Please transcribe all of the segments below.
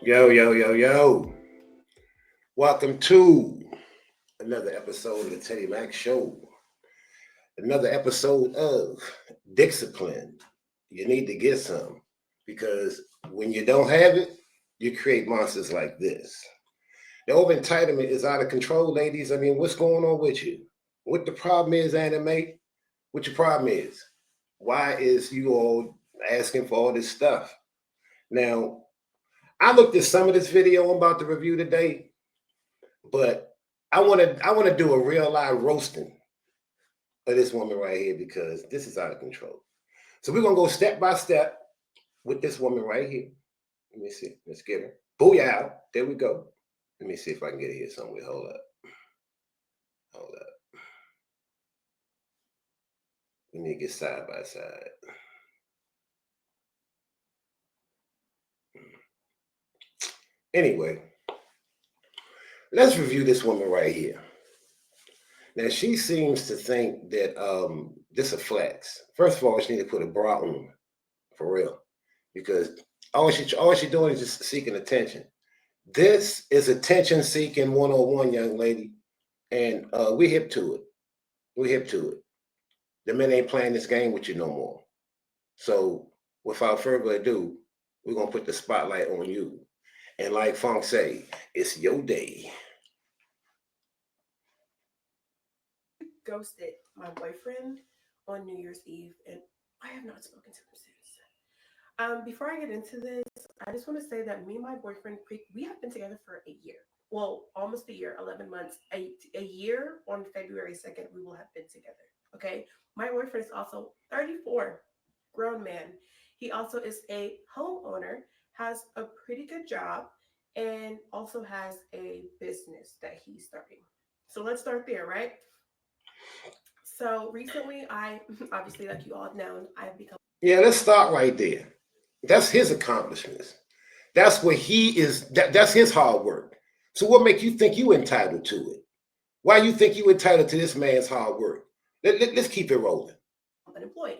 Yo, yo, yo, yo. Welcome to another episode of the Teddy Mac Show. Another episode of DicKcipline. You need to get some, because when you don't have it, you create monsters like this. The over entitlement is out of control, ladies. I mean, what's going on with you? What the problem is, anime? What your problem is? Why is you all asking for all this stuff? Now, I looked at some of this video I'm about to review today, but I want to do a real live roasting of this woman right here, because this is out of control. So we're gonna go step by step with this woman right here. Let me see. Let's get her. Booyah! There we go. Let me see if I can get it here somewhere. Hold up. Hold up. We need to get side by side. Anyway, let's review this woman right here. Now, she seems to think that this is a flex. First of all, she need to put a bra on, for real, because all she doing is just seeking attention. This is attention seeking 101, young lady, and we hip to it. We hip to it. The men ain't playing this game with you no more. So, without further ado, we're gonna put the spotlight on you. And like Funk say, it's your day. Ghosted my boyfriend on New Year's Eve, and I have not spoken to him since. Before I get into this, I just want to say that me and my boyfriend, we have been together for a year. Well, almost a year, 11 months. A year on February 2nd, we will have been together. Okay? My boyfriend is also 34, grown man. He also is a homeowner, has a pretty good job, and also has a business that he's starting. So let's start there, right? So recently, I obviously, like you all have known, I've become. Yeah, let's start right there. That's his accomplishments. That's what he is. That's his hard work. So what make you think you entitled to it? Why you think you entitled to this man's hard work? Let's keep it rolling. Unemployed.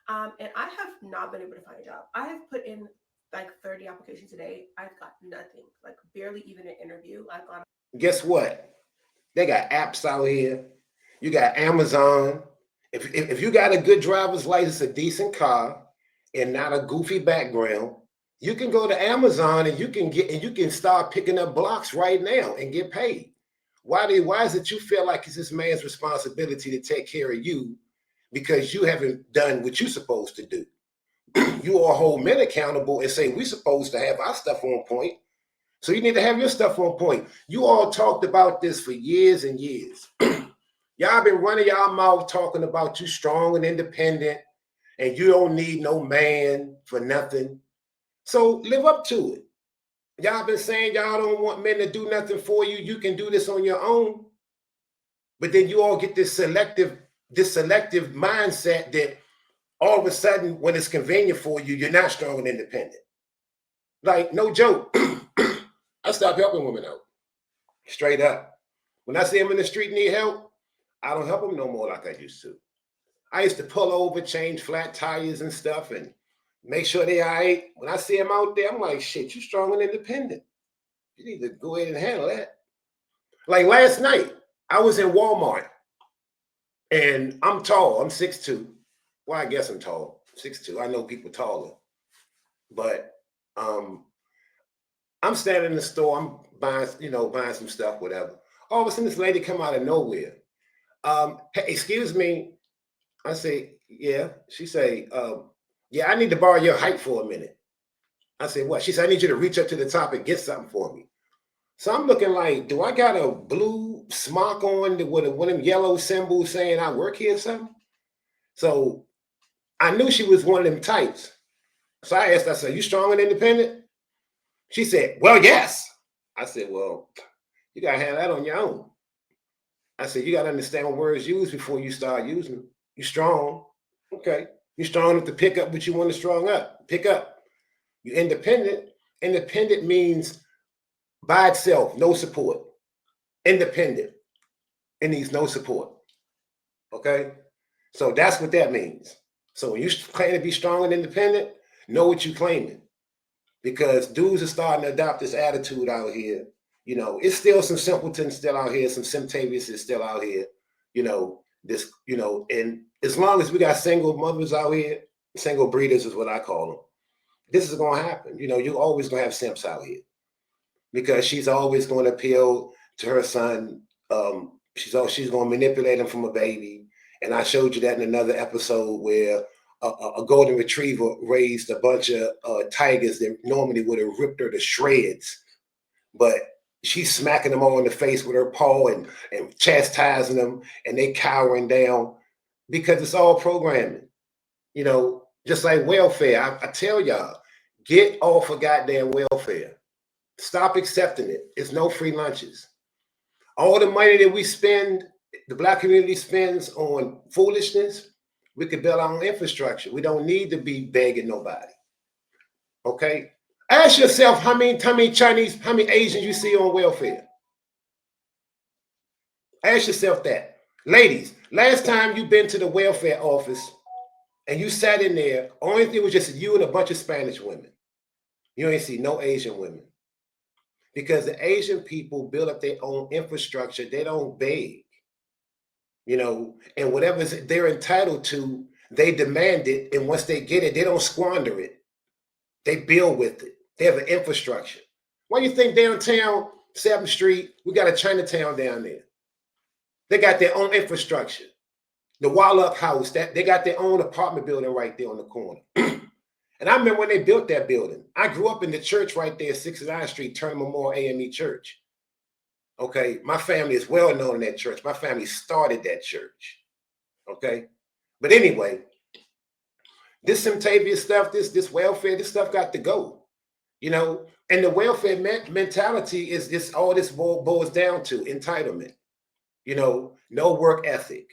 And I have not been able to find a job. I have put in like 30 applications today. I've got nothing, like barely even an interview. I've gone. Guess what? They got apps out here. You got Amazon. If you got a good driver's license, a decent car, and not a goofy background, you can go to Amazon and you can start picking up blocks right now and get paid. Why is it you feel like it's this man's responsibility to take care of you because you haven't done what you're supposed to do? You all hold men accountable and say we're supposed to have our stuff on point. So you need to have your stuff on point. You all talked about this for years and years. Y'all been running y'all mouth talking about you strong and independent and you don't need no man for nothing. So live up to it. Y'all been saying y'all don't want men to do nothing for you. You can do this on your own. But then you all get this selective mindset that all of a sudden, when it's convenient for you, you're not strong and independent. Like, no joke. I stopped helping women out. Straight up. When I see them in the street need help, I don't help them no more like I used to. I used to pull over, change flat tires and stuff, and make sure they all right. When I see them out there, I'm like, shit, you strong and independent. You need to go ahead and handle that. Like last night, I was in Walmart, and I'm tall. I'm 6'2". Well, I guess I'm tall. 6'2". I know people taller. But I'm standing in the store. I'm buying some stuff, whatever. All of a sudden, this lady come out of nowhere. Hey, excuse me. I say, yeah. She say, yeah, I need to borrow your height for a minute. I said, what? She said, I need you to reach up to the top and get something for me. So I'm looking like, do I got a blue smock on with one of them yellow symbols saying I work here or something? So I knew she was one of them types. So I asked, I said, you strong and independent? She said, well, yes. I said, well, you got to handle that on your own. I said, you got to understand what words used before you start using them. You strong. Okay. You strong enough to pick up what you want to strong up. Pick up. You independent. Independent means by itself, no support. Independent. It needs no support. Okay? So that's what that means. So when you claim to be strong and independent, know what you're claiming. Because dudes are starting to adopt this attitude out here. You know, it's still some simpletons still out here, some Simptavious is still out here, and as long as we got single mothers out here, single breeders is what I call them, this is going to happen. You're always going to have simps out here because she's always going to appeal to her son. She's going to manipulate him from a baby. And I showed you that in another episode where a golden retriever raised a bunch of tigers that normally would have ripped her to shreds. But she's smacking them all in the face with her paw and chastising them, and they cowering down because it's all programming. Just like welfare. I tell y'all, get off of goddamn welfare. Stop accepting it. It's no free lunches. All the money that we spend, the Black community spends on foolishness, we could build our own infrastructure. We don't need to be begging nobody. Okay? Ask yourself how many Chinese, how many Asians you see on welfare. Ask yourself that. Ladies, last time you've been to the welfare office and you sat in there, only thing was just you and a bunch of Spanish women. You ain't see no Asian women. Because the Asian people build up their own infrastructure. They don't beg. And whatever they're entitled to, they demand it. And once they get it, they don't squander it. They build with it. They have an infrastructure. Why do you think downtown 7th Street, we got a Chinatown down there? They got their own infrastructure. The Wallach House, they got their own apartment building right there on the corner. And I remember when they built that building. I grew up in the church right there, 69th Street, Turner Memorial AME Church. Okay, my family is well known in that church. My family started that church. Okay, but anyway, this Simptavious stuff, this welfare, this stuff got to go. And the welfare mentality is this. All this boils down to entitlement. No work ethic.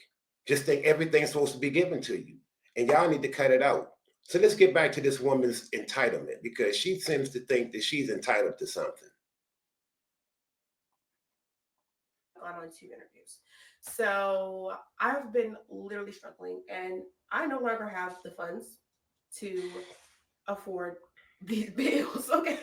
Just think everything's supposed to be given to you, and y'all need to cut it out. So let's get back to this woman's entitlement because she seems to think that she's entitled to something. gone on 2 interviews. So I've been literally struggling, and I no longer have the funds to afford these bills. Okay.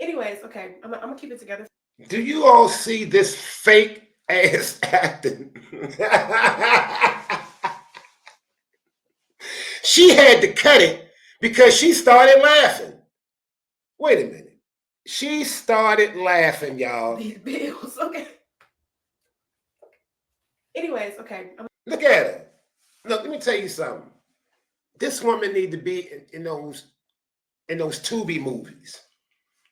Anyways, okay, I'm gonna keep it together. Do you all see this fake ass acting? She had to cut it because she started laughing. Wait a minute. She started laughing, y'all. These bills. Okay. Anyways, okay. Look at her. Look, let me tell you something. This woman need to be in those Tubi movies.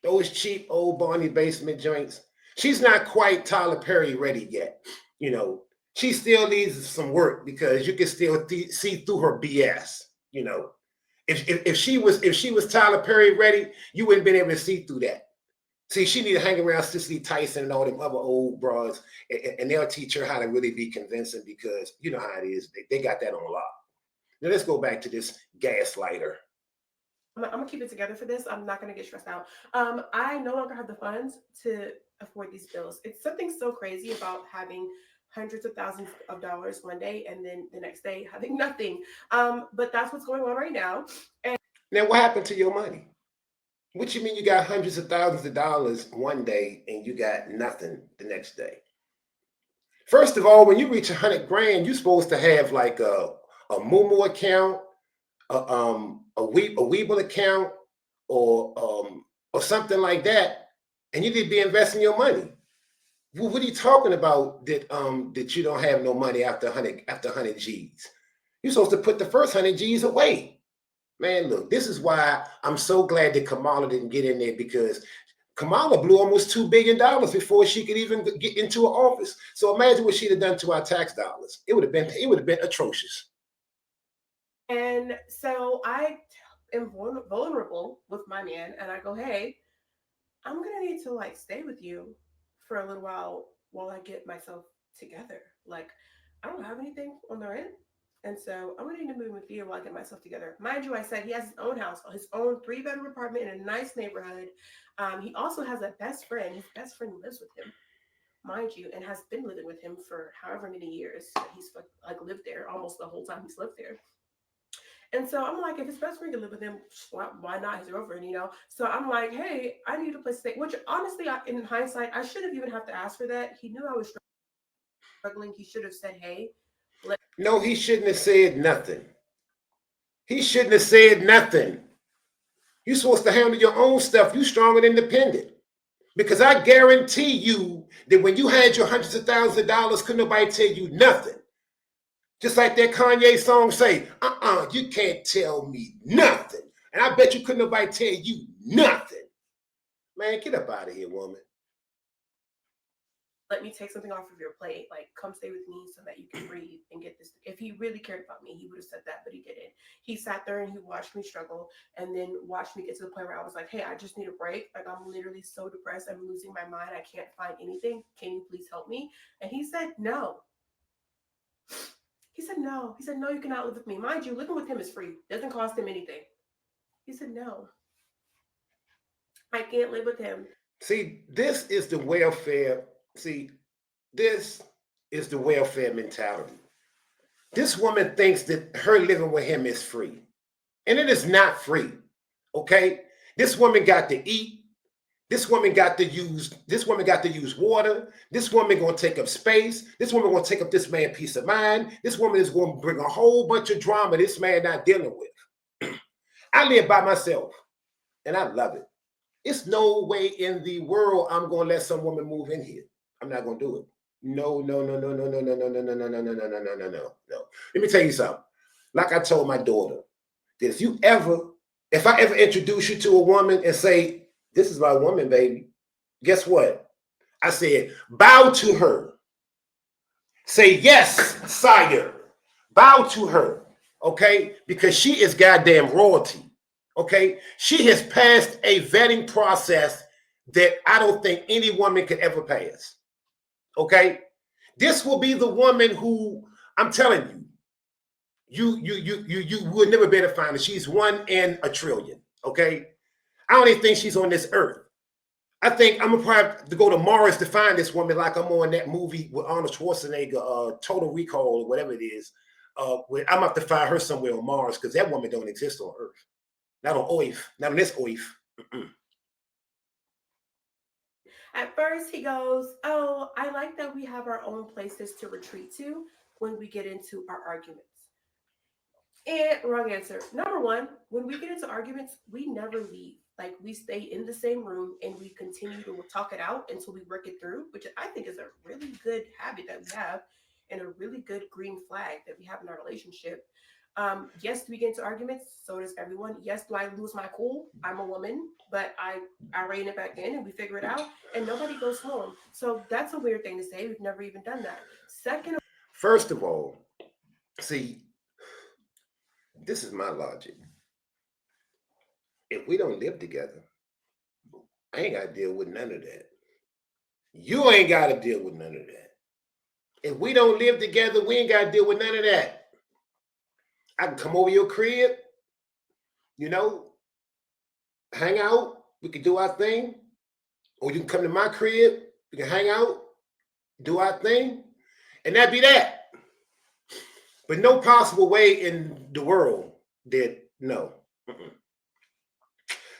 Those cheap old Barney basement joints. She's not quite Tyler Perry ready yet. You know, she still needs some work because you can still see through her BS. You know, if she was Tyler Perry ready, you wouldn't been able to see through that. See, she need to hang around Cicely Tyson and all them other old bras, and they'll teach her how to really be convincing because you know how it is. They got that on lock. Now let's go back to this gaslighter. I'm gonna keep it together for this. I'm not gonna get stressed out. I no longer have the funds to afford these bills. It's something so crazy about having hundreds of thousands of dollars one day and then the next day having nothing. But that's what's going on right now. And now, what happened to your money? What you mean you got hundreds of thousands of dollars one day and you got nothing the next day? First of all, when you reach 100 grand, you're supposed to have like a Moomoo account, a Weeble account, or something like that, and you need to be investing your money. What are you talking about that you don't have no money after 100 G's? You're supposed to put the first 100 G's away. Man, look, this is why I'm so glad that Kamala didn't get in there because Kamala blew almost $2 billion before she could even get into an office. So imagine what she'd have done to our tax dollars. It would have been atrocious. And so I am vulnerable with my man, and I go, hey, I'm gonna need to like stay with you for a little while I get myself together. Like, I don't have anything on the rent. And so I'm gonna need to move with you while I get myself together. Mind you, I said he has his own house, his own 3-bedroom apartment in a nice neighborhood. He also has a best friend. His best friend lives with him, mind you, and has been living with him for however many years that he's like lived there almost the whole time he's lived there. And so I'm like, if his best friend can live with him, why not his girlfriend, you know? So I'm like, hey, I need a place to stay. Which honestly, in hindsight, I shouldn't even have to ask for that. He knew I was struggling. He should have said, hey. No, he shouldn't have said nothing. He shouldn't have said nothing. You're supposed to handle your own stuff. You strong and independent. Because I guarantee you that when you had your hundreds of thousands of dollars, couldn't nobody tell you nothing. Just like that Kanye song say, you can't tell me nothing. And I bet you couldn't nobody tell you nothing. Man, get up out of here, woman. Let me take something off of your plate. Like, come stay with me so that you can breathe and get this. If he really cared about me, he would have said that, but he didn't. He sat there and he watched me struggle and then watched me get to the point where I was like, hey, I just need a break. Like, I'm literally so depressed. I'm losing my mind. I can't find anything. Can you please help me? And he said, no. He said, no. He said, no, you cannot live with me. Mind you, living with him is free. Doesn't cost him anything. He said, no. I can't live with him. See, this is the welfare. See, this is the welfare mentality. This woman thinks that her living with him is free. And it is not free. Okay? This woman got to eat. This woman got to use water. This woman gonna take up space. This woman gonna take up this man's peace of mind. This woman is gonna bring a whole bunch of drama this man not dealing with. I live by myself and I love it. It's no way in the world I'm gonna let some woman move in here. I'm not gonna do it. No, no, no, no, no, no, no, no, no, no, no, no, no, no, no, no, no, no. Let me tell you something. Like I told my daughter, that if I ever introduce you to a woman and say, this is my woman, baby, guess what? I said, bow to her. Say, yes, sire. Bow to her, okay? Because she is goddamn royalty, okay? She has passed a vetting process that I don't think any woman could ever pass, okay? This will be the woman who, I'm telling you will never be able to find her. She's 1 in a trillion, okay? I don't even think she's on this earth. I think I'm gonna probably have to go to Mars to find this woman, like I'm on that movie with Arnold Schwarzenegger, Total Recall or whatever it is. I'm gonna have to find her somewhere on Mars because that woman don't exist on Earth. Not on Earth. Not on this Earth. At first, he goes, "Oh, I like that we have our own places to retreat to when we get into our arguments." And wrong answer. Number one, when we get into arguments, we never leave. Like we stay in the same room and we continue to talk it out until we work it through, which I think is a really good habit that we have and a really good green flag that we have in our relationship. Yes, do we get into arguments? So does everyone. Yes, do I lose my cool? I'm a woman, but I rein it back in and we figure it out and nobody goes home. So that's a weird thing to say. We've never even done that. Second, First of all, see, this is my logic. If we don't live together, I ain't got to deal with none of that. You ain't got to deal with none of that. If we don't live together, we ain't got to deal with none of that. I can come over your crib, you know, hang out. We can do our thing. Or you can come to my crib. We can hang out, do our thing. And that be that. But no possible way in the world that, no.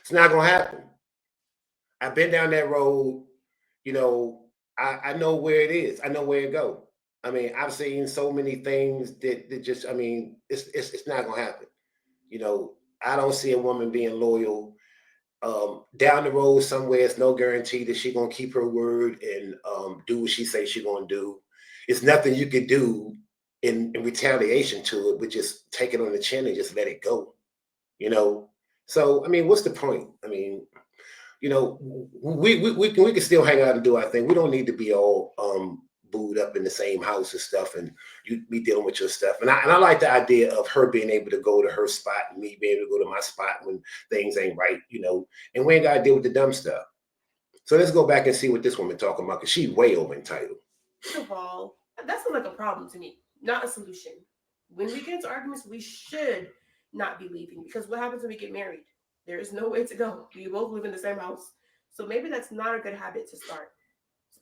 It's not going to happen. I've been down that road, you know, I know where it is. I know where it go. I mean, I've seen so many things that just, I mean, it's not gonna happen. You know, I don't see a woman being loyal. Down the road somewhere, it's no guarantee that she gonna keep her word and do what she say she gonna do. It's nothing you could do in retaliation to it, but just take it on the chin and just let it go. You know. So I mean, what's the point? I mean, you know, we can still hang out and do our thing. We don't need to be all booed up in the same house and stuff, and you be dealing with your stuff. And I like the idea of her being able to go to her spot and me being able to go to my spot when things ain't right, you know. And we ain't got to deal with the dumb stuff. So let's go back and see what this woman talking about because she's way over entitled. of all, that sounds like a problem to me, not a solution. When we get into arguments, we should not be leaving because what happens when we get married? There is no way to go. We both live in the same house. So maybe that's not a good habit to start.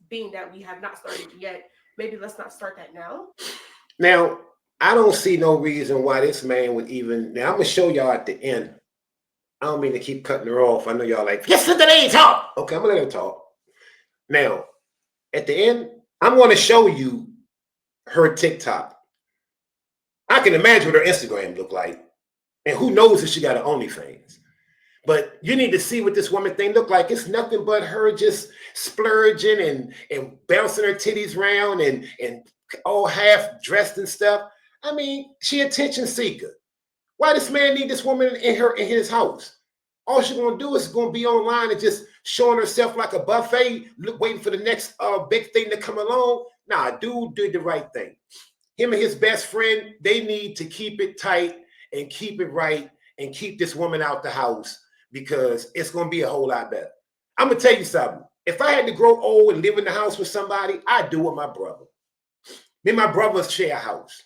Being that we have not started yet, maybe let's not start that now. Now, I don't see no reason why this man would even. Now I'm gonna show y'all at the end. I don't mean to keep cutting her off. I know y'all like, yes, let the lady talk. Okay, I'm gonna let her talk. Now, at the end, I'm gonna show you her TikTok. I can imagine what her Instagram look like. And who knows if she got an OnlyFans. But you need to see what this woman thing look like. It's nothing but her just splurging and bouncing her titties around and all half dressed and stuff. I mean, she attention seeker. Why this man need this woman in his house? All she's gonna do is gonna be online and just showing herself like a buffet, waiting for the next big thing to come along. Nah, dude did the right thing. Him and his best friend, they need to keep it tight and keep it right and keep this woman out the house because it's gonna be a whole lot better. I'm gonna tell you something. If I had to grow old and live in the house with somebody, I'd do it with my brother. Me and my brother share a house.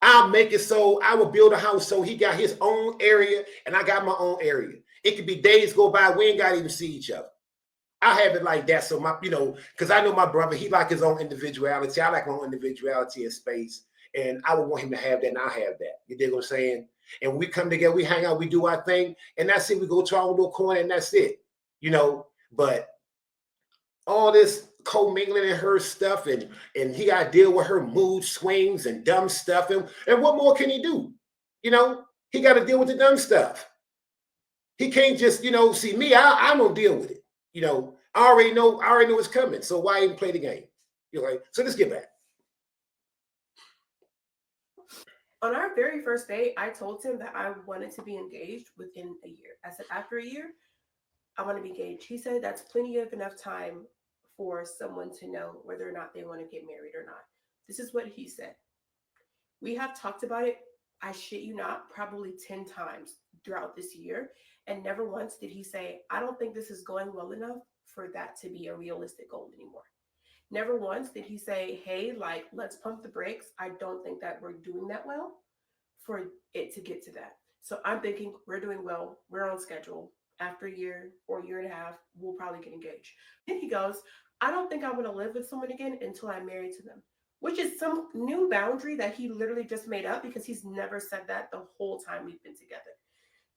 I'll make it so I will build a house so he got his own area and I got my own area. It could be days go by, we ain't got to even see each other. I have it like that. So my, you know, because I know my brother, he like his own individuality. I like my own individuality and space. And I would want him to have that, and I have that. You dig what I'm saying? And we come together, we hang out, we do our thing, and that's it. We go to our little corner, and that's it. You know, but all this co-mingling in her stuff, and he got to deal with her mood swings and dumb stuff. And what more can he do? You know, he got to deal with the dumb stuff. He can't just, you know, see me, I don't deal with it. You know, I already know it's coming. So why even play the game? You're like, so let's get back. On our very first date, I told him that I wanted to be engaged within a year. I said, after a year, I want to be engaged. He said that's plenty of enough time for someone to know whether or not they want to get married or not. This is what he said. We have talked about it, I shit you not, probably 10 times throughout this year. And never once did he say, I don't think this is going well enough for that to be a realistic goal anymore. Never once did he say, hey, like, let's pump the brakes. I don't think that we're doing that well for it to get to that. So I'm thinking we're doing well. We're on schedule. after a year or a year and a half, we'll probably get engaged. And he goes, I don't think I want to live with someone again until I'm married to them, which is some new boundary that he literally just made up because he's never said that the whole time we've been together.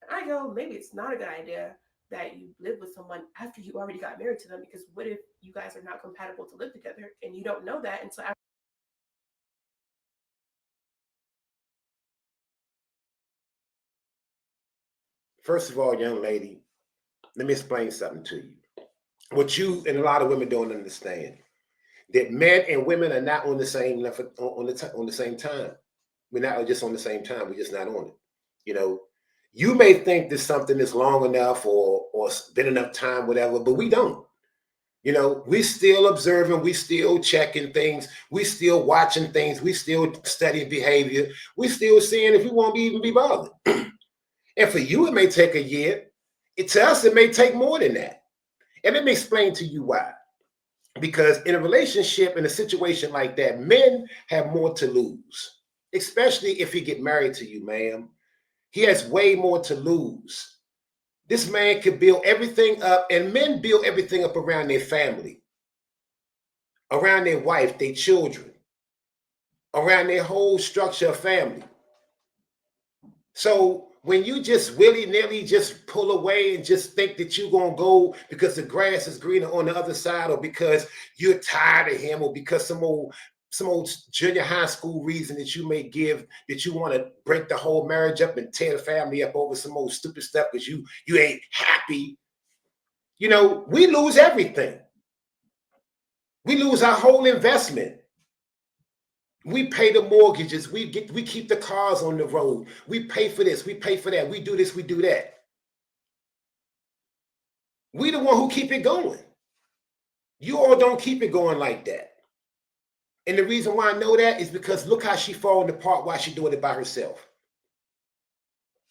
And I go, maybe it's not a good idea that you live with someone after you already got married to them, because what if you guys are not compatible to live together and you don't know that until after? First of all, young lady, let me explain something to you. What you and a lot of women don't understand, that men and women are not on the same level on the same time. We're not just on the same time. We're just not on it. You know, you may think that something is long enough or been enough time, whatever, but we don't. You know, we still observing, we still checking things, we still watching things, we still studying behavior, we still seeing if we won't even be bothered. And for you, it may take a year. To us, it may take more than that. And let me explain to you why. Because in a relationship, in a situation like that, men have more to lose, especially if he get married to you, ma'am. He has way more to lose. This man could build everything up, and men build everything up around their family, around their wife, their children, around their whole structure of family. So when you just willy-nilly just pull away and just think that you're going to go because the grass is greener on the other side, or because you're tired of him, or because some old junior high school reason that you may give, that you want to break the whole marriage up and tear the family up over some old stupid stuff because you ain't happy, you know, we lose everything. We lose our whole investment. We pay the mortgages. We keep the cars on the road. We pay for this. We pay for that. We do this. We do that. We the one who keep it going. You all don't keep it going like that. And the reason why I know that is because look how she falling apart while she's doing it by herself.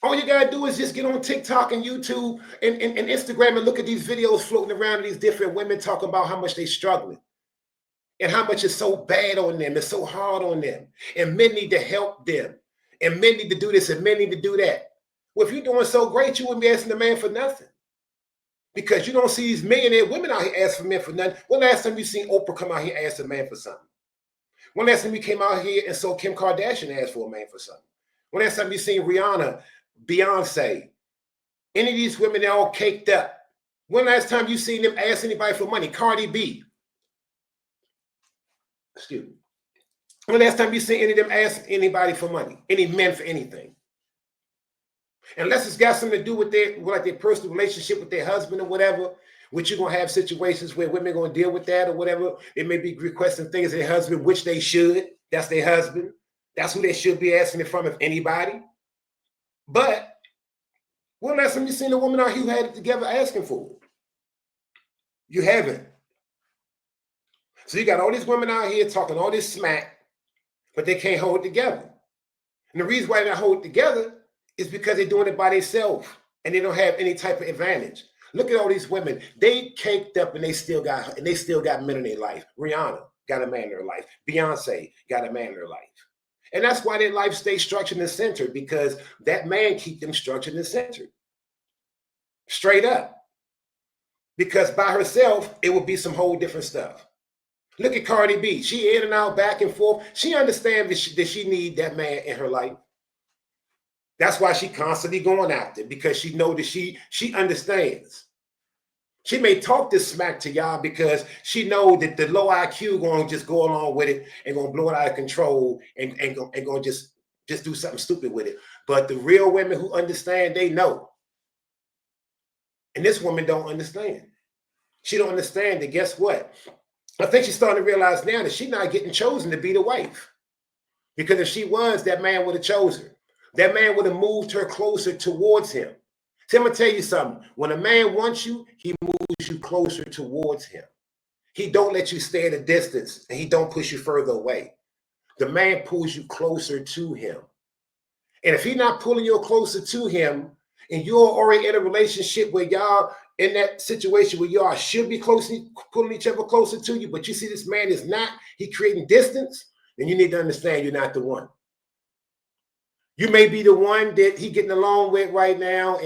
All you gotta do is just get on TikTok and YouTube and Instagram and look at these videos floating around of these different women talking about how much they're struggling and how much it's so bad on them, it's so hard on them. And men need to help them. And men need to do this and men need to do that. Well, if you're doing so great, you wouldn't be asking the man for nothing. Because you don't see these millionaire women out here asking men for nothing. When last time you seen Oprah come out here and ask a man for something? When last time you came out here and saw Kim Kardashian ask for a man for something? When last time you seen Rihanna, Beyonce, any of these women, they're all caked up? When last time you seen them ask anybody for money? Cardi B. Excuse me. When last time you seen any of them ask anybody for money? Any men for anything? Unless it's got something to do with their personal relationship with their husband or whatever, which you're going to have situations where women are going to deal with that or whatever. They may be requesting things of their husband, which they should. That's their husband. That's who they should be asking it from, if anybody. But when last time you seen a woman out here who had it together asking for it? You haven't. So you got all these women out here talking all this smack, but they can't hold it together. And the reason why they don't hold it together is because they're doing it by themselves and they don't have any type of advantage. Look at all these women. They caked up and they still got men in their life. Rihanna got a man in her life. Beyonce got a man in her life. And that's why their life stays structured and centered, because that man keep them structured and centered. Straight up. Because by herself, it would be some whole different stuff. Look at Cardi B. She in and out, back and forth. She understands that she need that man in her life. That's why she constantly going after, because she know that she understands. She may talk this smack to y'all because she know that the low IQ going to just go along with it and going to blow it out of control and going to just do something stupid with it. But the real women who understand, they know. And this woman don't understand. She don't understand that, guess what? I think she's starting to realize now that she's not getting chosen to be the wife. Because if she was, that man would have chosen her. That man would have moved her closer towards him. See, I'm going to tell you something. When a man wants you, he moves you closer towards him. He don't let you stay at a distance, and he don't push you further away. The man pulls you closer to him. And if he's not pulling you closer to him, and you're already in a relationship where y'all in that situation where y'all should be closely pulling each other closer to you, but you see this man is not, he creating distance, then you need to understand you're not the one. You may be the one that he getting along with right now,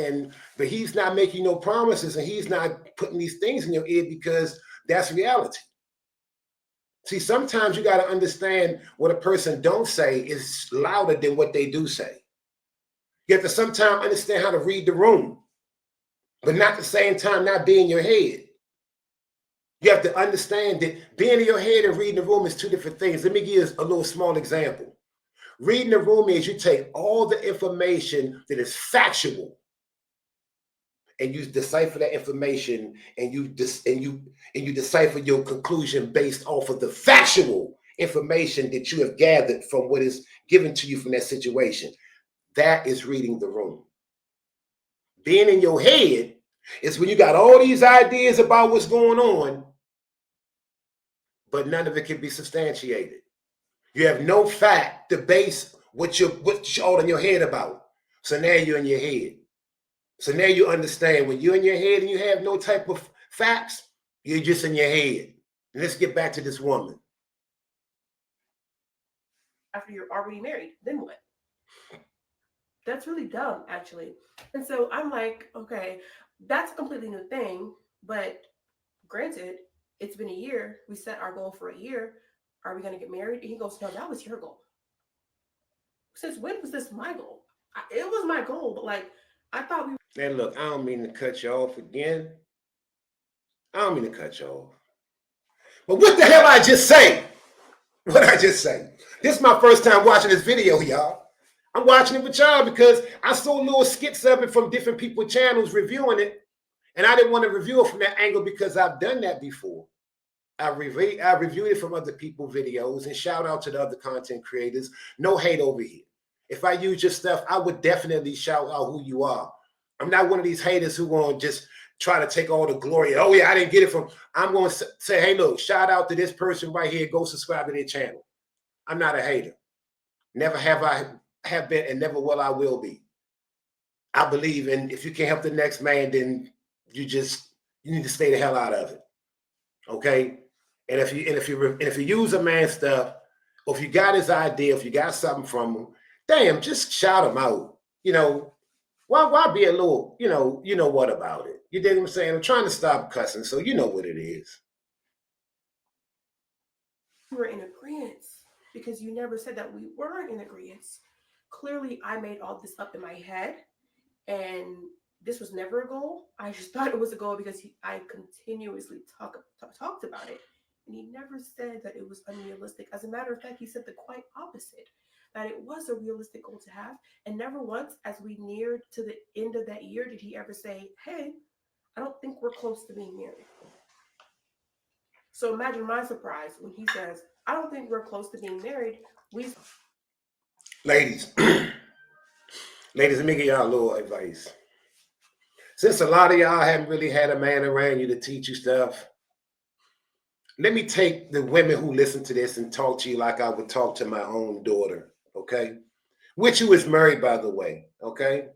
but he's not making no promises and he's not putting these things in your ear because that's reality. See, sometimes you got to understand what a person don't say is louder than what they do say. You have to sometimes understand how to read the room, but not at the same time not be in your head. You have to understand that being in your head and reading the room is two different things. Let me give you a little small example. Reading the room means you take all the information that is factual and you decipher that information and you decipher your conclusion based off of the factual information that you have gathered from what is given to you from that situation. That is reading the room. Being in your head is when you got all these ideas about what's going on, but none of it can be substantiated. You have no fact to base what you're all in your head about. So now you're in your head. So now you understand when you're in your head and you have no type of facts, you're just in your head. And let's get back to this woman. After you're already married, then what? That's really dumb, actually. And so I'm like, okay, that's a completely new thing. But granted, it's been a year. We set our goal for a year. Are we going to get married? And he goes, no, that was your goal. Since when was this my goal? It was my goal, but like, I thought we. And look, I don't mean to cut you off again. I don't mean to cut you off. But what the hell I just say? What I just say? This is my first time watching this video, y'all. I'm watching it with y'all because I saw little skits of it from different people's channels reviewing it. And I didn't want to review it from that angle because I've done that before. I reviewed it from other people's videos, and shout out to the other content creators. No hate over here. If I use your stuff, I would definitely shout out who you are. I'm not one of these haters who want to just try to take all the glory. Oh yeah, I didn't get it from. I'm going to say, hey, look, shout out to this person right here. Go subscribe to their channel. I'm not a hater. Never have been, and never will I will be. I believe in if you can't help the next man, then you need to stay the hell out of it. Okay. And if you use a man's stuff, or if you got his idea, if you got something from him, damn, just shout him out. You know, why be a little, you know what about it? You dig what I'm saying? I'm trying to stop cussing, so you know what it is. We were in agreement because you never said that we weren't in agreement. Clearly, I made all this up in my head, and this was never a goal. I just thought it was a goal because I continuously talked about it. And he never said that it was unrealistic. As a matter of fact, he said the quite opposite, that it was a realistic goal to have. And never once, as we neared to the end of that year, did he ever say, hey, I don't think we're close to being married. So imagine my surprise when he says, I don't think we're close to being married. Ladies, let me give y'all a little advice. Since a lot of y'all haven't really had a man around you to teach you stuff, let me take the women who listen to this and talk to you like I would talk to my own daughter, okay? Which who is married, by the way, okay?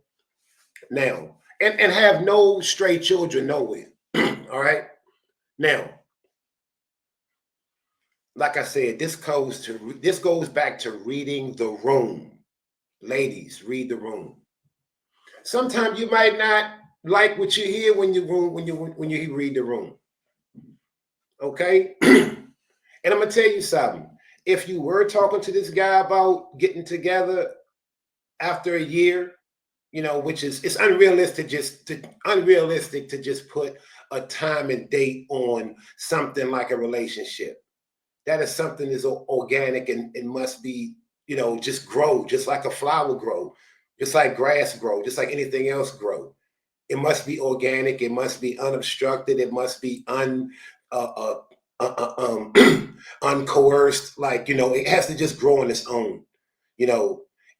Now, and have no stray children nowhere, all right? Now, like I said, this goes back to reading the room. Ladies, read the room. Sometimes you might not like what you hear when you read the room. Okay? And I'm gonna tell you something. If you were talking to this guy about getting together after a year, which it's unrealistic to just put a time and date on something like a relationship. That is something that's organic and it must be, just grow, just like a flower grow, just like grass grow, just like anything else grow. It must be organic. It must be unobstructed. It must be uncoerced. Like, it has to just grow on its own,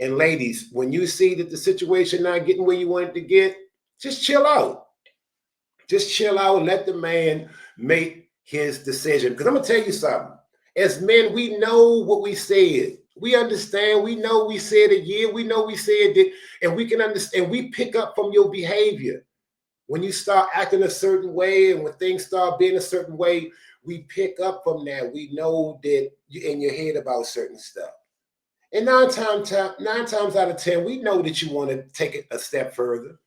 And ladies, when you see that the situation not getting where you want it to get, just chill out. Just chill out and let the man make his decision. Because I'm going to tell you something. As men, we know what we said. We understand. We know we said a year. We know we said that, and we can understand. We pick up from your behavior. When you start acting a certain way and when things start being a certain way, we pick up from that. We know that you're in your head about certain stuff. And nine times out of 10, we know that you want to take it a step further.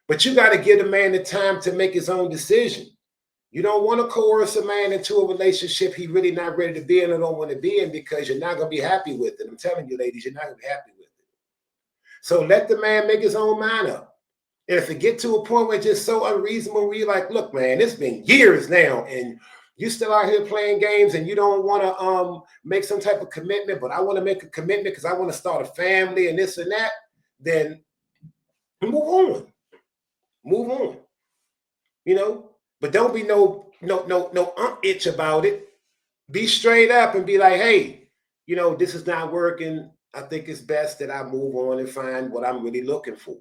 But you got to give the man the time to make his own decision. You don't want to coerce a man into a relationship he really not ready to be in or don't want to be in, because you're not going to be happy with it. I'm telling you, ladies, you're not going to be happy with it. So let the man make his own mind up. And if it get to a point where it's just so unreasonable, where you're like, look, man, it's been years now, and you still out here playing games, and you don't want to make some type of commitment, but I want to make a commitment because I want to start a family and this and that, then move on. Move on. You know, but don't be no itch about it. Be straight up and be like, hey, you know, this is not working. I think it's best that I move on and find what I'm really looking for.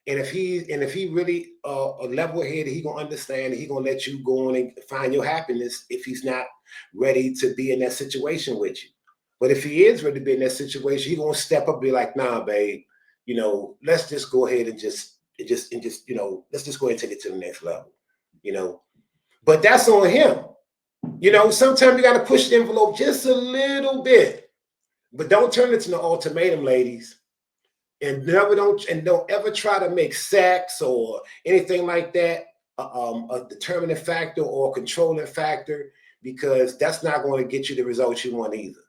And if he really a level headed, he gonna understand, and he gonna let you go on and find your happiness if he's not ready to be in that situation with you. But if he is ready to be in that situation, he gonna step up and be like, nah, babe, you know, let's just go ahead and just you know, let's just go ahead and take it to the next level, you know. But that's on him. You know, sometimes you got to push the envelope just a little bit, but don't turn it into an ultimatum, ladies. And don't ever try to make sex or anything like that a determining factor or controlling factor, because that's not going to get you the results you want either.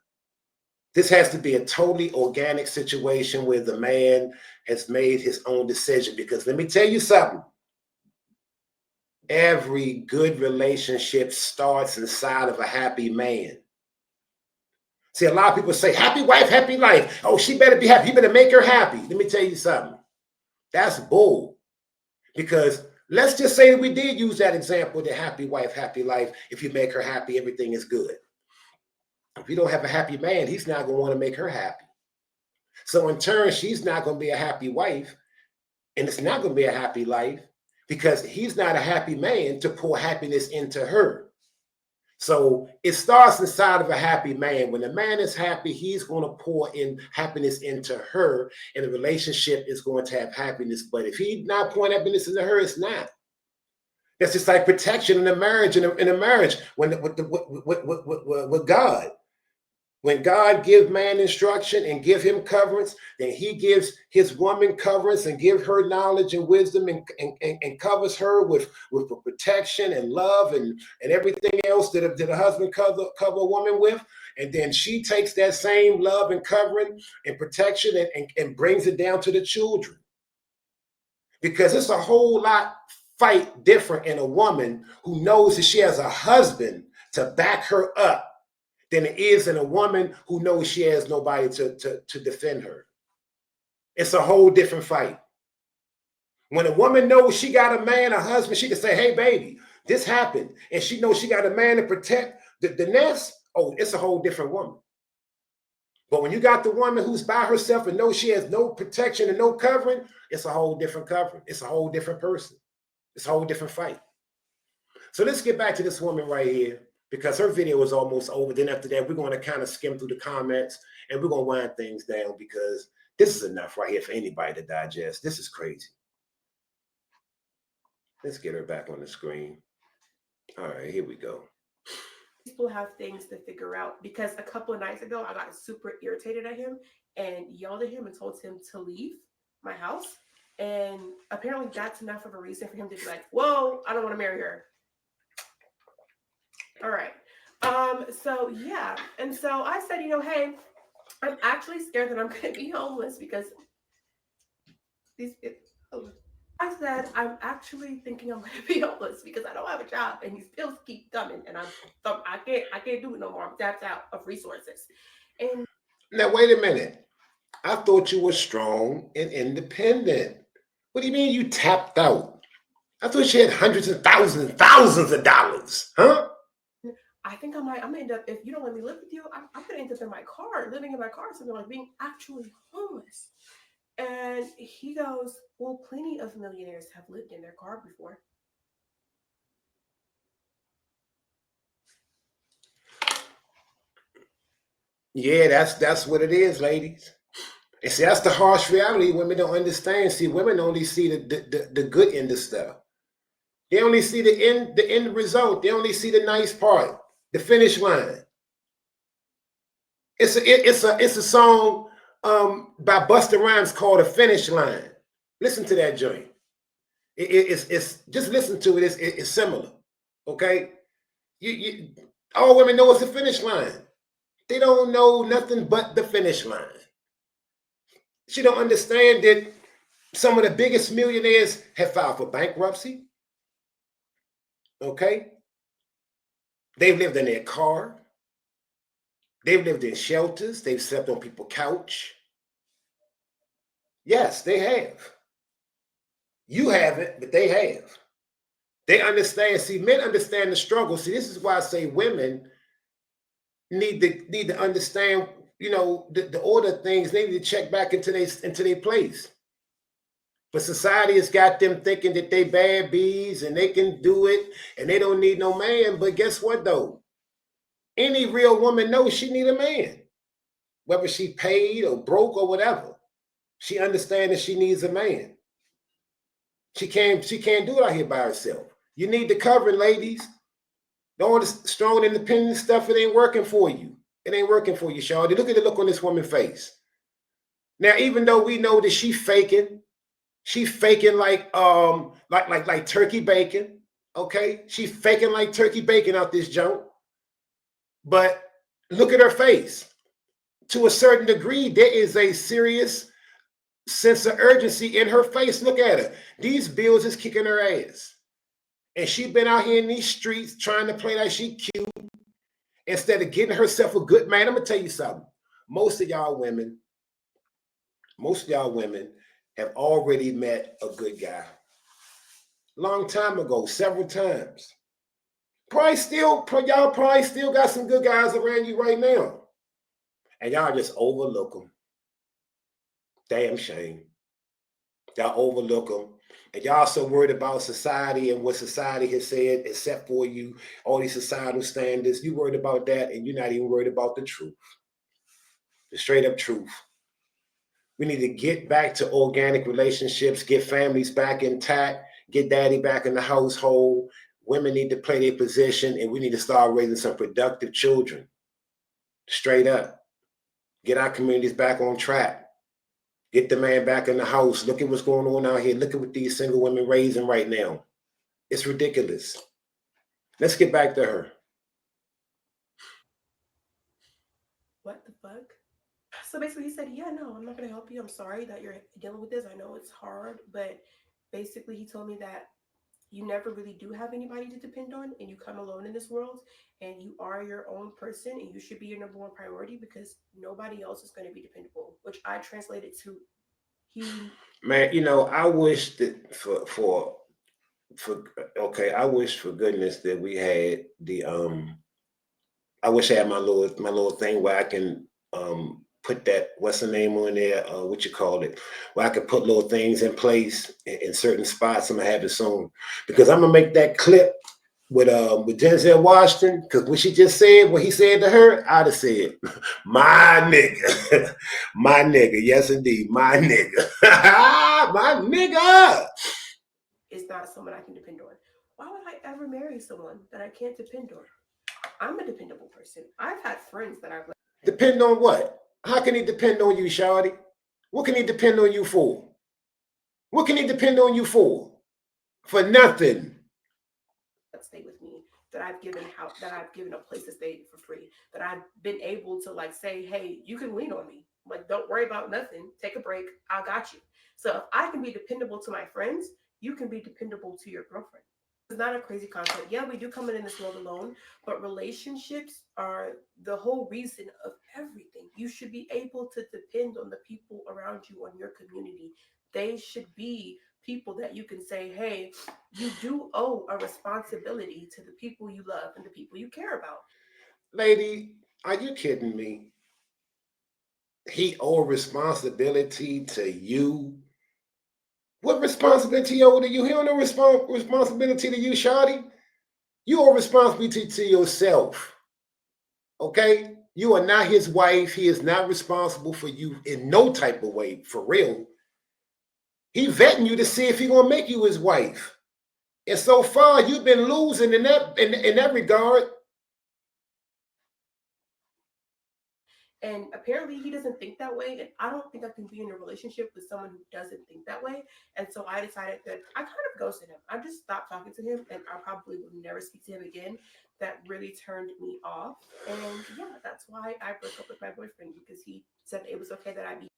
This has to be a totally organic situation where the man has made his own decision. Because let me tell you something. Every good relationship starts inside of a happy man. See, a lot of people say, happy wife, happy life. Oh, she better be happy. You better make her happy. Let me tell you something. That's bull. Because let's just say that we did use that example, the happy wife, happy life. If you make her happy, everything is good. If you don't have a happy man, he's not going to want to make her happy. So in turn, she's not going to be a happy wife, and it's not going to be a happy life, because he's not a happy man to pour happiness into her. So it starts inside of a happy man. When the man is happy, he's going to pour in happiness into her, and the relationship is going to have happiness. But if he's not pouring happiness into her, it's not. That's just like protection in a marriage. In a marriage, with God. When God gives man instruction and give him coverance, then he gives his woman coverance and give her knowledge and wisdom, and covers her with protection and love and everything else that a husband cover a woman with. And then she takes that same love and covering and protection and brings it down to the children. Because it's a whole lot fight different in a woman who knows that she has a husband to back her up than it is in a woman who knows she has nobody to defend her. It's a whole different fight. When a woman knows she got a man, a husband, she can say, hey, baby, this happened. And she knows she got a man to protect the nest. Oh, it's a whole different woman. But when you got the woman who's by herself and knows she has no protection and no covering, it's a whole different covering. It's a whole different person. It's a whole different fight. So let's get back to this woman right here, because her video is almost over. Then after that, we're going to kind of skim through the comments, and we're going to wind things down, because this is enough right here for anybody to digest. This is crazy. Let's get her back on the screen. All right, here we go. People have things to figure out, because a couple of nights ago, I got super irritated at him and yelled at him and told him to leave my house. And apparently that's enough of a reason for him to be like, whoa, I don't want to marry her. All right. So yeah. And so I said, you know, hey, I'm actually scared that I'm going to be homeless, because I said, I'm actually thinking I'm going to be homeless because I don't have a job, and these bills keep coming, and I can't do it no more. I'm tapped out of resources. And now, wait a minute. I thought you were strong and independent. What do you mean you tapped out? I thought you had hundreds of thousands of dollars, huh? I think I'm gonna end up, if you don't let me live with you, I'm gonna end up in my car, living in my car, something like being actually homeless. And he goes, well, plenty of millionaires have lived in their car before. Yeah, that's what it is, ladies. And see, that's the harsh reality women don't understand. See, women only see the good end of stuff. They only see the end result. They only see the nice part, the finish line. It's a song by Busta Rhymes called "A Finish Line." Listen to that joint. It's just listen to it. It's similar. Okay, you all women know it's the finish line. They don't know nothing but the finish line. She don't understand that some of the biggest millionaires have filed for bankruptcy. Okay, they've lived in their car. They've lived in shelters. They've slept on people's couch. Yes, they have. You haven't, but they have. They understand. See, men understand the struggle. See, this is why I say women need to understand. You know, the order of things. They need to check back into their place. But society has got them thinking that they bad bees and they can do it and they don't need no man. But guess what though? Any real woman knows she need a man, whether she paid or broke or whatever. She understands that she needs a man. She can't do it out here by herself. You need the covering, ladies. All this strong independent stuff, it ain't working for you. It ain't working for you, Shawty. Look at the look on this woman's face. Now, even though we know that she's faking like turkey bacon. Okay, she's faking like turkey bacon out this junk. But look at her face. To a certain degree, there is a serious sense of urgency in her face. Look at her. These bills is kicking her ass. And she been out here in these streets trying to play like she cute instead of getting herself a good man. I'm gonna tell you something. Most of y'all women have already met a good guy. Long time ago, several times. Y'all probably still got some good guys around you right now. And y'all just overlook them. Damn shame. Y'all overlook them. And y'all so worried about society and what society has said, except for you, all these societal standards. You worried about that, and you're not even worried about the truth. The straight up truth. We need to get back to organic relationships, get families back intact, get daddy back in the household. Women need to play their position, and we need to start raising some productive children. Straight up. Get our communities back on track. Get the man back in the house. Look at what's going on out here. Look at what these single women raising right now. It's ridiculous. Let's get back to her. What the fuck? So basically, he said, "Yeah, no, I'm not going to help you. I'm sorry that you're dealing with this. I know it's hard, but basically, he told me that you never really do have anybody to depend on, and you come alone in this world, and you are your own person, and you should be your number one priority because nobody else is going to be dependable." Which I translated to he. Man, I wish that for okay, I wish for goodness that we had I wish I had my little thing where I can put that, what's the name on there, what you call it, where I can put little things in place in certain spots. I'm gonna have it soon because I'm gonna make that clip with Denzel Washington, because what she just said, what he said to her, I'd have said, my nigga, my nigga, yes indeed, my nigga, my nigga. Is not someone I can depend on. Why would I ever marry someone that I can't depend on? I'm a dependable person. I've had friends that I've Depend on what? How can he depend on you, Shawty? What can he depend on you for? What can he depend on you for? For nothing. that stay with me, that I've given a place to stay for free, that I've been able to like say, hey, you can lean on me. Like, don't worry about nothing. Take a break. I got you. So if I can be dependable to my friends, you can be dependable to your girlfriend. It's not a crazy concept. Yeah, we do come in this world alone, but relationships are the whole reason of everything. You should be able to depend on the people around you, on your community. They should be people that you can say, hey, you do owe a responsibility to the people you love and the people you care about. Lady, are you kidding me? He owe responsibility to you. What responsibility owe to you? He don't owe responsibility to you, Shawty. You owe responsibility to yourself. Okay? You are not his wife. He is not responsible for you in no type of way, for real. He vetting you to see if he gonna make you his wife. And so far, you've been losing in that regard. And apparently he doesn't think that way. And I don't think I can be in a relationship with someone who doesn't think that way. And so I decided that I kind of ghosted him. I just stopped talking to him and I probably will never speak to him again. That really turned me off. And yeah, that's why I broke up with my boyfriend because he said it was okay that I be.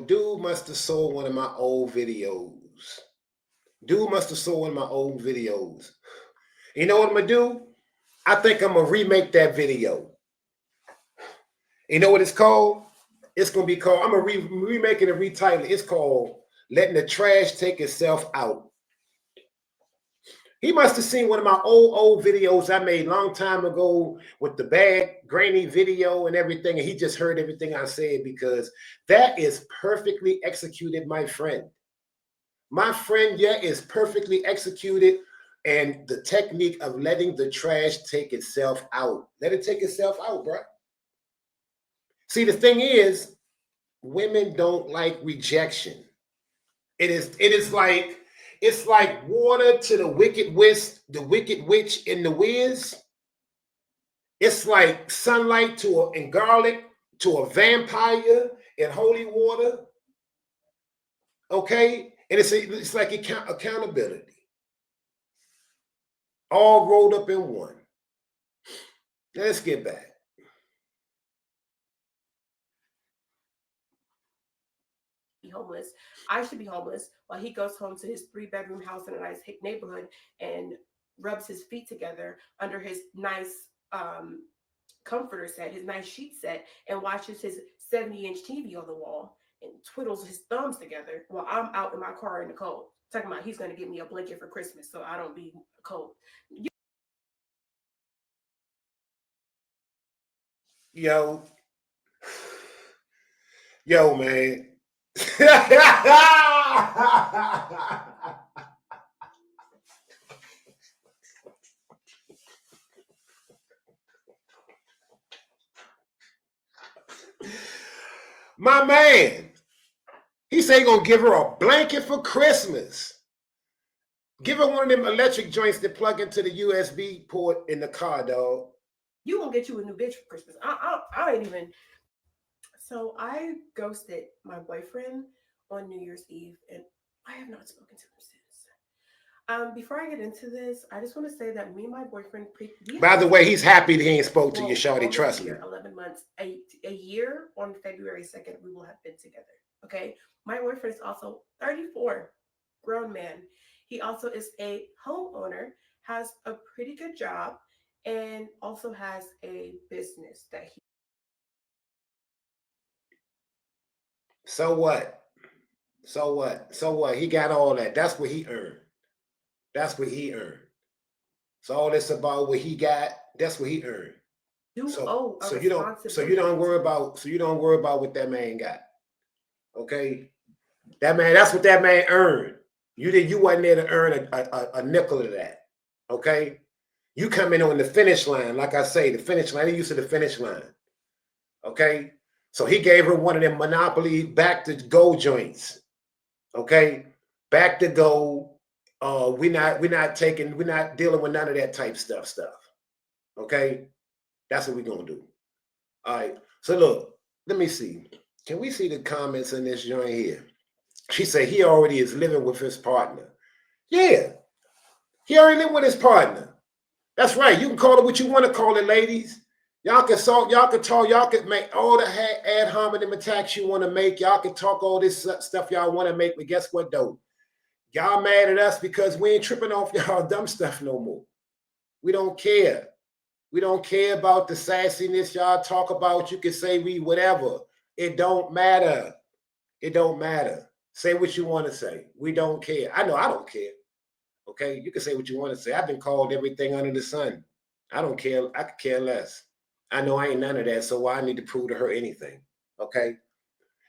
Dude must have saw one of my old videos. Dude must have saw one of my old videos. You know what I'm gonna do? I think I'm gonna remake that video. You know what it's called? It's gonna be called. I'm gonna remake it and retitle it. It's called "Letting the Trash Take Itself Out." He must have seen one of my old videos I made a long time ago with the bad grainy video and everything, and he just heard everything I said because that is perfectly executed, my friend. My friend, yeah, is perfectly executed, and the technique of letting the trash take itself out. Let it take itself out, bro. See, the thing is, women don't like rejection. It is like it's like water to the wicked witch in the whiz. It's like sunlight and garlic to a vampire in holy water. Okay, and it's like accountability, all rolled up in one. Now let's get back. Homeless. I should be homeless while he goes home to his 3 bedroom house in a nice neighborhood and rubs his feet together under his nice comforter set, his nice sheet set, and watches his 70-inch TV on the wall and twiddles his thumbs together while I'm out in my car in the cold. Talking about he's going to give me a blanket for Christmas so I don't be cold. Yo, yo, man. My man, he said he gonna give her a blanket for Christmas. Give her one of them electric joints that plug into the USB port in the car, dog. You gonna get you a new bitch for Christmas. I ain't even. So I ghosted my boyfriend on New Year's Eve, and I have not spoken to him since. Before I get into this, I just want to say that me and my boyfriend, By the way, he's happy that he ain't spoke to you, well, shawty. almost Trust a me. year, 11 months, a year on February 2nd, we will have been together. Okay. My boyfriend is also 34, grown man. He also is a homeowner, has a pretty good job, and also has a business that he. So what? So what? So what? He got all that. That's what he earned. That's what he earned. So all this about what he got, that's what he earned. Do So owe a so you don't worry about what that man got. Okay? That man, that's what that man earned. You wasn't there to earn a nickel of that. Okay? You come in on the finish line, like I say, the finish line. They used to the finish line. Okay? So he gave her one of them Monopoly back to go joints. Okay? Back to go. We're not dealing with none of that type stuff. Okay? That's what we're gonna do. All right. So look, let me see. Can we see the comments in this joint here? She said he already is living with his partner. Yeah, he already living with his partner. That's right. You can call it what you want to call it, ladies. Y'all can talk, y'all can make all the ad hominem attacks you want to make. Y'all can talk all this stuff y'all want to make, but guess what though? Y'all mad at us because we ain't tripping off y'all dumb stuff no more. We don't care. We don't care about the sassiness y'all talk about. You can say we whatever. It don't matter. It don't matter. Say what you want to say. We don't care. I know I don't care. Okay, you can say what you want to say. I've been called everything under the sun. I don't care. I could care less. I know I ain't none of that, so why I need to prove to her anything? Okay.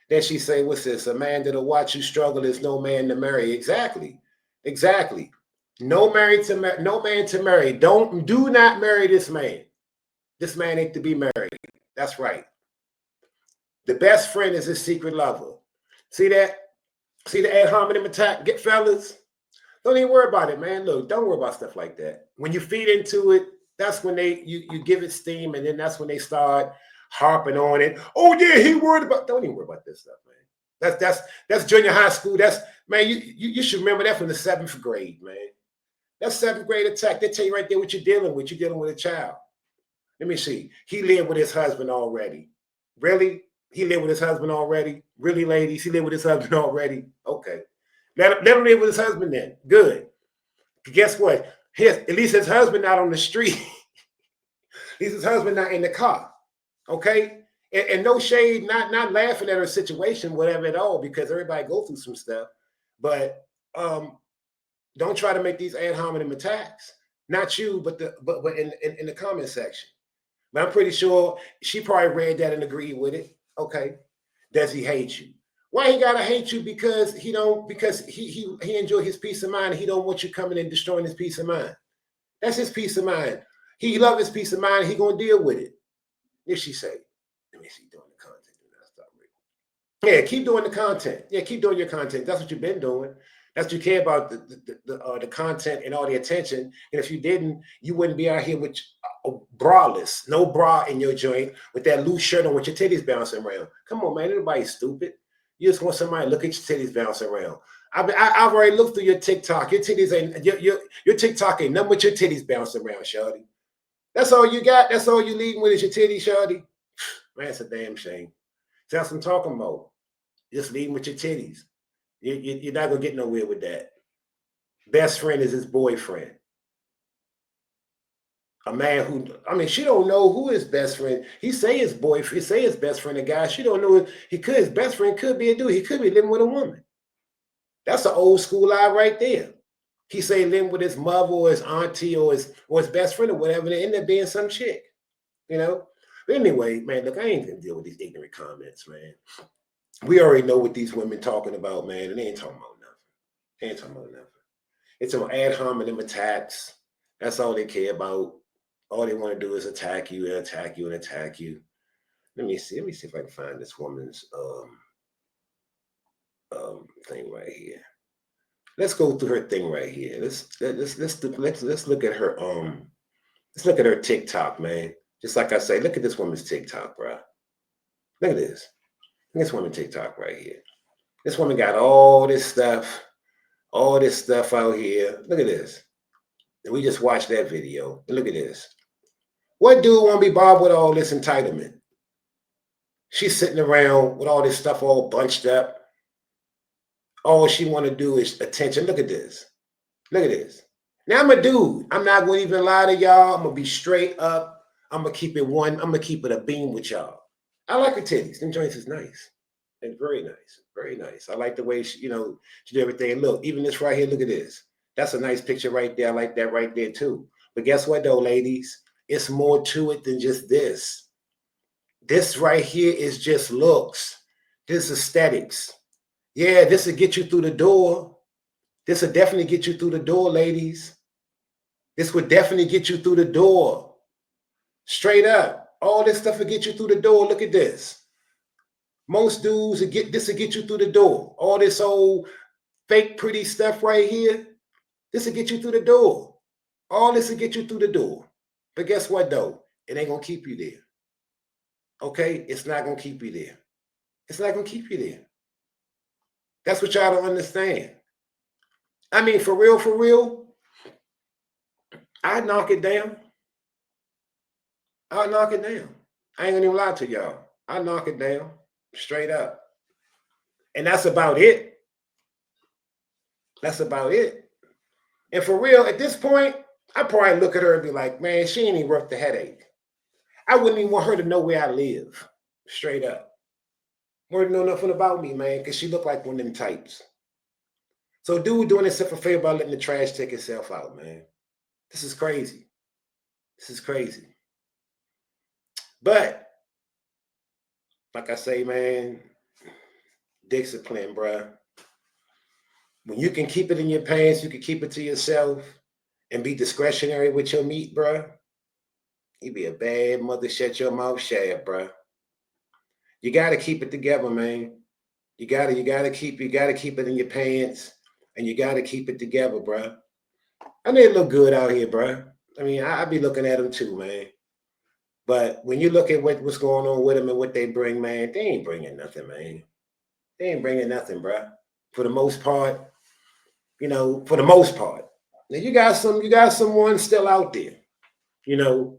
Then she say, what's this? A man that'll watch you struggle is no man to marry. Exactly. Exactly. No man to marry. Do not marry this man. This man ain't to be married. That's right. The best friend is his secret lover. See that? See the ad hominem attack? Get fellas. Don't even worry about it, man. Look, don't worry about stuff like that. When you feed into it, that's when you give it steam, and then that's when they start harping on it. Oh yeah, he worried about. Don't even worry about this stuff, man. That's junior high school. That's man. You should remember that from the 7th grade, man. That's 7th grade attack. They tell you right there what you're dealing with. You're dealing with a child. Let me see. He lived with his husband already. Really? He lived with his husband already? Really, ladies? He lived with his husband already? Okay. Let him live with his husband then. Good. Guess what? At least his husband not on the street. At least his husband not in the car. Okay? And no shade, not laughing at her situation, whatever at all, because everybody go through some stuff. But don't try to make these ad hominem attacks. Not you, but in the comment section. But I'm pretty sure she probably read that and agreed with it. Okay. Does he hate you? Why he gotta hate you? Because he enjoy his peace of mind. And he don't want you coming and destroying his peace of mind. That's his peace of mind. He love his peace of mind. He gonna deal with it. If she say, let me see, doing the content. Yeah, keep doing the content. Yeah, keep doing your content. That's what you've been doing. That's what you care about, the content and all the attention. And if you didn't, you wouldn't be out here with braless, no bra in your joint, with that loose shirt on with your titties bouncing around. Come on, man. Everybody's stupid. You just want somebody to look at your titties bouncing around. I've already looked through your TikTok. Your titties ain't your TikTok ain't nothing but your titties bouncing around, shawty. That's all you got. That's all you leading with is your titties, shawty. Man, it's a damn shame. That's what I'm talking about. Just leading with your titties. You're not gonna get nowhere with that. Best friend is his boyfriend. A man who, I mean, she don't know who his best friend. He say his boyfriend, he say his best friend a guy. She don't know his best friend could be a dude. He could be living with a woman. That's an old school lie right there. He say living with his mother or his auntie or his best friend or whatever, and it end up being some chick, you know. But anyway, man, look, I ain't gonna deal with these ignorant comments, man. We already know what these women talking about, man, and they ain't talking about nothing. They ain't talking about nothing. It's an ad hominem attacks. That's all they care about. All they want to do is attack you and attack you and attack you. Let me see if I can find this woman's thing right here. Let's go through her thing right here. Let's look at her let's look at her TikTok, man. Just like I say, look at this woman's TikTok, bro. Look at this. Look at this woman's TikTok right here. This woman got all this stuff out here. Look at this. And we just watched that video. And look at this. What dude want to be bothered with all this entitlement? She's sitting around with all this stuff all bunched up. All she want to do is attention. Look at this. Look at this. Now I'm a dude. I'm not going to even lie to y'all. I'm going to be straight up. I'm going to keep it one. I'm going to keep it a beam with y'all. I like her titties. Them joints is nice. And very nice. Very nice. I like the way she do everything. And look, even this right here, look at this. That's a nice picture right there. I like that right there too. But guess what though, ladies? It's more to it than just this. This right here is just looks. This is aesthetics. Yeah, this will get you through the door. This will definitely get you through the door, ladies. This would definitely get you through the door. Straight up. All this stuff will get you through the door. Look at this. Most dudes will get you through the door. All this old fake pretty stuff right here, this will get you through the door. All this will get you through the door. But guess what though? It ain't gonna keep you there. Okay? It's not gonna keep you there. It's not gonna keep you there. That's what y'all don't understand. I mean, for real, I'd knock it down. I'll knock it down. I ain't gonna even lie to y'all. I'll knock it down. Straight up. And that's about it. That's about it. And for real, at this point, I probably look at her and be like, man, she ain't even worth the headache. I wouldn't even want her to know where I live. Straight up. Wouldn't know nothing about me, man, because she looked like one of them types. So dude doing himself a favor by letting the trash take itself out, man. This is crazy. This is crazy. But, like I say, man, DicKcipline, bruh. When you can keep it in your pants, you can keep it to yourself and be discretionary with your meat, bruh. You be a bad mother, shut your mouth, shad, bruh. You gotta keep it together, man. You gotta keep it in your pants, and you gotta keep it together, bruh. I need to look good out here, bruh. I mean, I be looking at them too, man. But when you look at what's going on with them and what they bring, man, they ain't bringing nothing, man. They ain't bringing nothing, bruh. For the most part, for the most part. Now you got someone still out there, you know,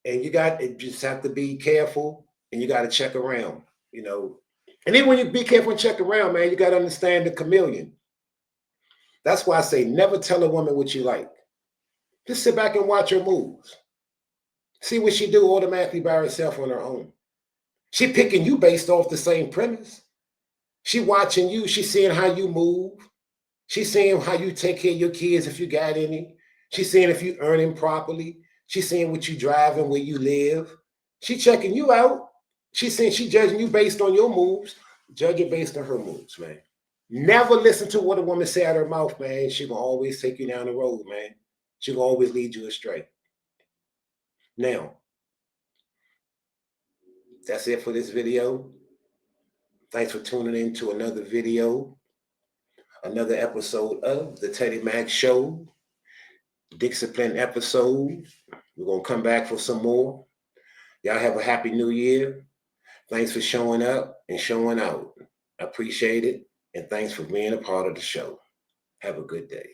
and you just have to be careful and you got to check around, you know. And then when you be careful and check around, man, you got to understand the chameleon. That's why I say never tell a woman what you like. Just sit back and watch her moves. See what she do automatically by herself on her own. She picking you based off the same premise. She watching you. She seeing how you move. She's seeing how you take care of your kids if you got any. She's seeing if you earning properly. She's seeing what you driving, where you live. She checking you out. She's saying she judging you based on your moves. Judge it based on her moves, man. Never listen to what a woman say out of her mouth, man. She gonna always take you down the road, man. She gonna always lead you astray. Now, that's it for this video. Thanks for tuning in to another video, another episode of the Teddy Mack Show, DicKcipline episode. We're going to come back for some more. Y'all have a happy new year. Thanks for showing up and showing out. I appreciate it. And thanks for being a part of the show. Have a good day.